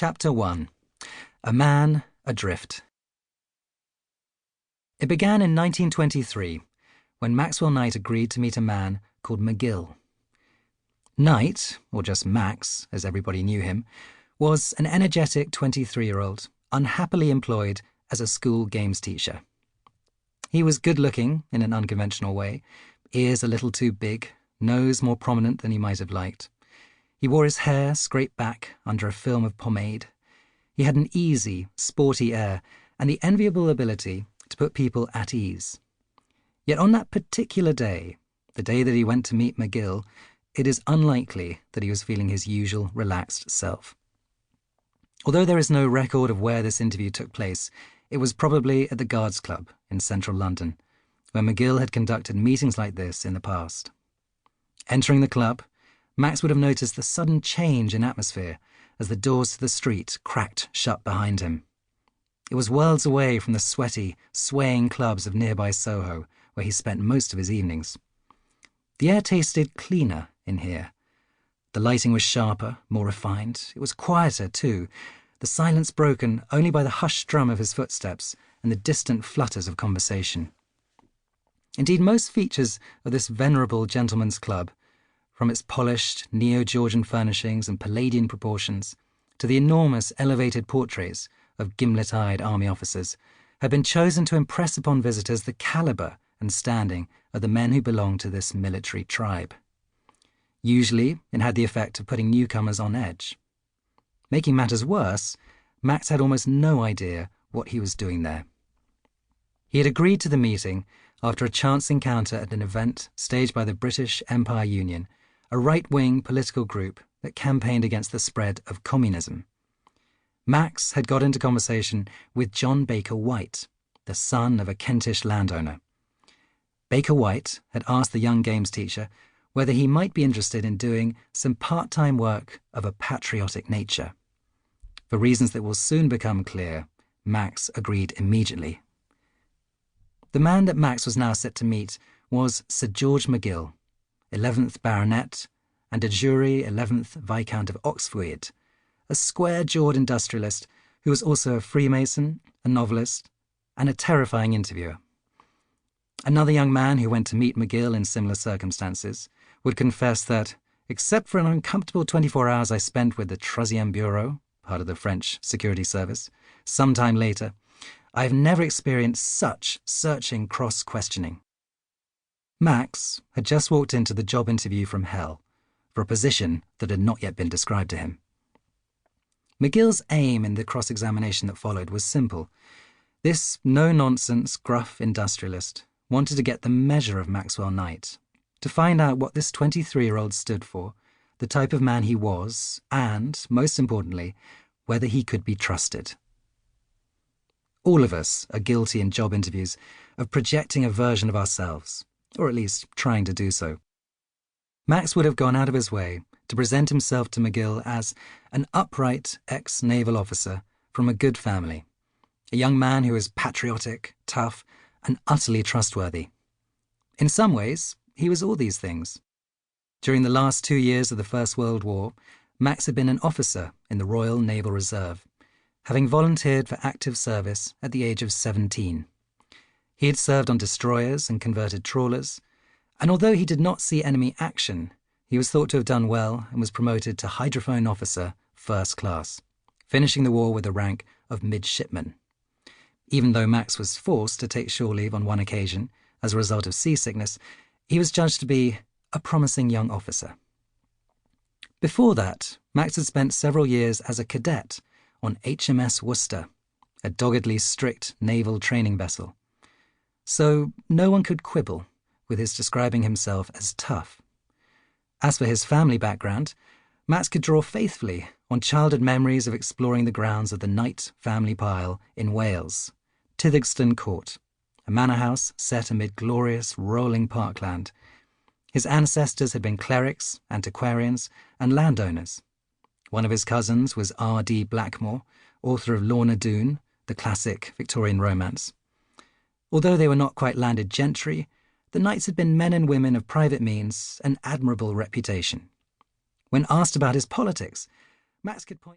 Chapter 1. A Man Adrift. It began in 1923, when Maxwell Knight agreed to meet a man called McGill. Knight, or just Max, as everybody knew him, was an energetic 23-year-old, unhappily employed as a school games teacher. He was good-looking in an unconventional way, ears a little too big, nose more prominent than he might have liked. He wore his hair scraped back under a film of pomade. He had an easy, sporty air and the enviable ability to put people at ease. Yet on that particular day, the day that he went to meet McGill, it is unlikely that he was feeling his usual relaxed self. Although there is no record of where this interview took place, it was probably at the Guards Club in central London, where McGill had conducted meetings like this in the past. Entering the club, Max would have noticed the sudden change in atmosphere as the doors to the street cracked shut behind him. It was worlds away from the sweaty, swaying clubs of nearby Soho, where he spent most of his evenings. The air tasted cleaner in here. The lighting was sharper, more refined. It was quieter, too, the silence broken only by the hushed drum of his footsteps and the distant flutters of conversation. Indeed, most features of this venerable gentleman's club, from its polished neo-Georgian furnishings and Palladian proportions to the enormous elevated portraits of gimlet-eyed army officers, had been chosen to impress upon visitors the calibre and standing of the men who belonged to this military tribe. Usually, it had the effect of putting newcomers on edge. Making matters worse, Max had almost no idea what he was doing there. He had agreed to the meeting after a chance encounter at an event staged by the British Empire Union, a right-wing political group that campaigned against the spread of communism. Max had got into conversation with John Baker White, the son of a Kentish landowner. Baker White had asked the young games teacher whether he might be interested in doing some part-time work of a patriotic nature. For reasons that will soon become clear, Max agreed immediately. The man that Max was now set to meet was Sir George McGill, 11th Baronet and de jure 11th Viscount of Oxford, a square-jawed industrialist who was also a Freemason, a novelist, and a terrifying interviewer. Another young man who went to meet McGill in similar circumstances would confess that, except for an uncomfortable 24 hours I spent with the 3e Bureau, part of the French security service, some time later, I have never experienced such searching cross-questioning. Max had just walked into the job interview from hell for a position that had not yet been described to him. McGill's aim in the cross-examination that followed was simple. This no-nonsense, gruff industrialist wanted to get the measure of Maxwell Knight, to find out what this 23-year-old stood for, the type of man he was, and, most importantly, whether he could be trusted. All of us are guilty in job interviews of projecting a version of ourselves, or at least trying to do so. Max would have gone out of his way to present himself to McGill as an upright ex-naval officer from a good family, a young man who was patriotic, tough, and utterly trustworthy. In some ways, he was all these things. During the last 2 years of the First World War, Max had been an officer in the Royal Naval Reserve, having volunteered for active service at the age of 17. He had served on destroyers and converted trawlers, and although he did not see enemy action, he was thought to have done well and was promoted to hydrophone officer first class, finishing the war with the rank of midshipman. Even though Max was forced to take shore leave on one occasion as a result of seasickness, he was judged to be a promising young officer. Before that, Max had spent several years as a cadet on HMS Worcester, a doggedly strict naval training vessel. So no one could quibble with his describing himself as tough. As for his family background, Max could draw faithfully on childhood memories of exploring the grounds of the Knight family pile in Wales, Tythegston Court, a manor house set amid glorious rolling parkland. His ancestors had been clerics, antiquarians, and landowners. One of his cousins was R.D. Blackmore, author of Lorna Doone, the classic Victorian romance. Although they were not quite landed gentry, the Knights had been men and women of private means and admirable reputation. When asked about his politics, Max could point